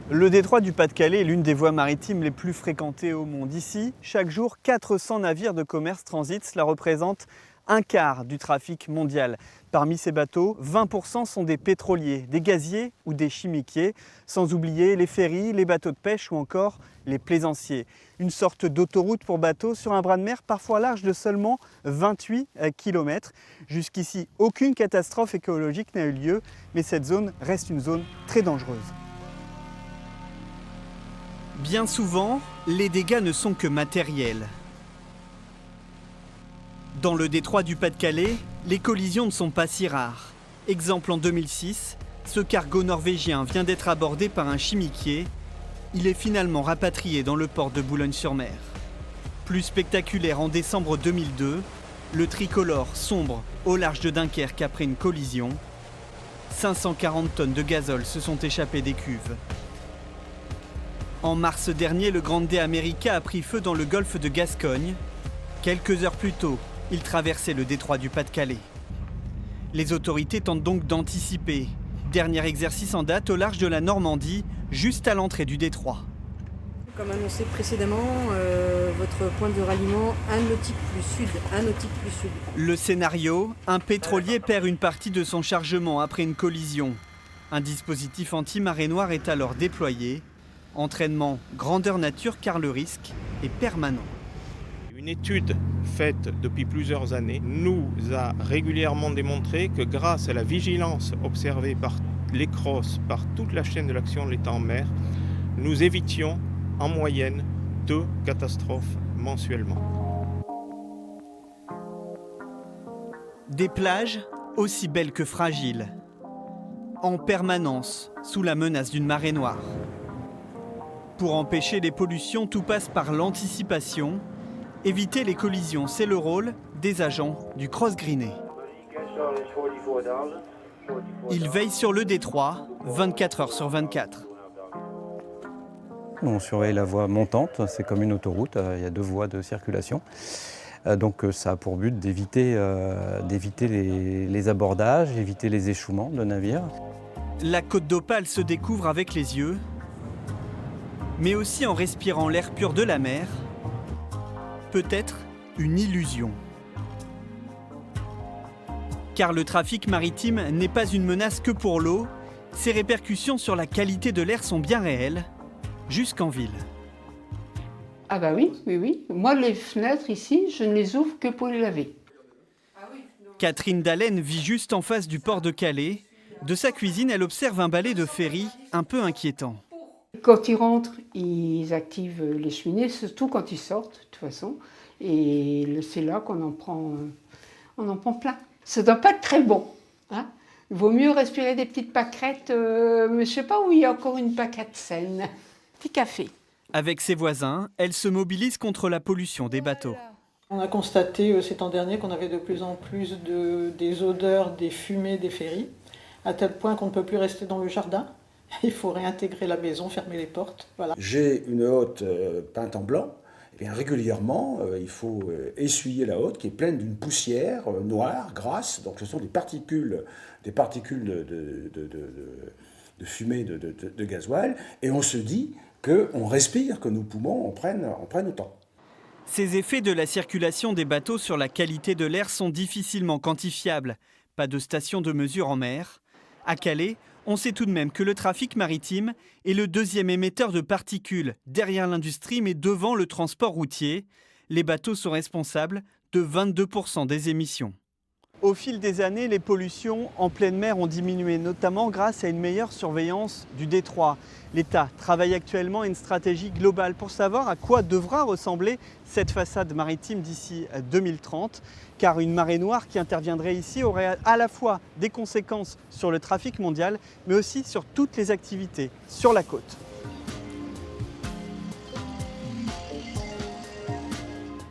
Le détroit du Pas-de-Calais est l'une des voies maritimes les plus fréquentées au monde. Ici, chaque jour, 400 navires de commerce transitent. Cela représente un quart du trafic mondial. Parmi ces bateaux, 20% sont des pétroliers, des gaziers ou des chimiquiers, sans oublier les ferries, les bateaux de pêche ou encore les plaisanciers. Une sorte d'autoroute pour bateaux sur un bras de mer parfois large de seulement 28 km. Jusqu'ici, aucune catastrophe écologique n'a eu lieu, mais cette zone reste une zone très dangereuse. Bien souvent, les dégâts ne sont que matériels. Dans le détroit du Pas-de-Calais, les collisions ne sont pas si rares. Exemple en 2006, ce cargo norvégien vient d'être abordé par un chimiquier. Il est finalement rapatrié dans le port de Boulogne-sur-Mer. Plus spectaculaire en décembre 2002, le tricolore sombre au large de Dunkerque après une collision. 540 tonnes de gazole se sont échappées des cuves. En mars dernier, le Grande America a pris feu dans le golfe de Gascogne. Quelques heures plus tôt, il traversait le détroit du Pas-de-Calais. Les autorités tentent donc d'anticiper. Dernier exercice en date au large de la Normandie, juste à l'entrée du détroit. Comme annoncé précédemment, votre point de ralliement, un nautique plus sud, un nautique plus sud. Le scénario, un pétrolier perd une partie de son chargement après une collision. Un dispositif anti-marée noire est alors déployé. Entraînement grandeur nature car le risque est permanent. Une étude faite depuis plusieurs années nous a régulièrement démontré que grâce à la vigilance observée par les CROSS, par toute la chaîne de l'action de l'État en mer, nous évitions en moyenne 2 catastrophes mensuellement. Des plages aussi belles que fragiles, en permanence sous la menace d'une marée noire. Pour empêcher les pollutions, tout passe par l'anticipation. Éviter les collisions, c'est le rôle des agents du Cross Greené. Ils veillent sur le détroit 24 heures sur 24. On surveille la voie montante, c'est comme une autoroute, il y a 2 voies de circulation. Donc ça a pour but d'éviter les abordages, éviter les échouements de navires. La côte d'Opale se découvre avec les yeux, mais aussi en respirant l'air pur de la mer. Peut-être une illusion. Car le trafic maritime n'est pas une menace que pour l'eau. Ses répercussions sur la qualité de l'air sont bien réelles, jusqu'en ville. Ah bah oui. Moi, les fenêtres ici, je ne les ouvre que pour les laver. Catherine Dallène vit juste en face du port de Calais. De sa cuisine, elle observe un balai de ferry un peu inquiétant. Quand ils rentrent, ils activent les cheminées, surtout quand ils sortent, de toute façon. Et c'est là qu'on en prend plein. Ça ne doit pas être très bon. Hein. Il vaut mieux respirer des petites pâquerettes, mais je ne sais pas où il y a encore une pâquerette saine. Petit café. Avec ses voisins, elle se mobilise contre la pollution des bateaux. On a constaté ces temps derniers qu'on avait de plus en plus des odeurs, des fumées des ferries, à tel point qu'on ne peut plus rester dans le jardin. Il faut réintégrer la maison, fermer les portes. Voilà. J'ai une hotte peinte en blanc. Et bien, régulièrement, il faut essuyer la hotte qui est pleine d'une poussière noire, grasse. Donc ce sont des particules de fumée de gasoil. Et on se dit qu'on respire, que nos poumons en prennent autant. Ces effets de la circulation des bateaux sur la qualité de l'air sont difficilement quantifiables. Pas de station de mesure en mer. À Calais, on sait tout de même que le trafic maritime est le 2e émetteur de particules derrière l'industrie mais devant le transport routier. Les bateaux sont responsables de 22% des émissions. Au fil des années, les pollutions en pleine mer ont diminué, notamment grâce à une meilleure surveillance du détroit. L'État travaille actuellement à une stratégie globale pour savoir à quoi devra ressembler cette façade maritime d'ici 2030. Car une marée noire qui interviendrait ici aurait à la fois des conséquences sur le trafic mondial, mais aussi sur toutes les activités sur la côte.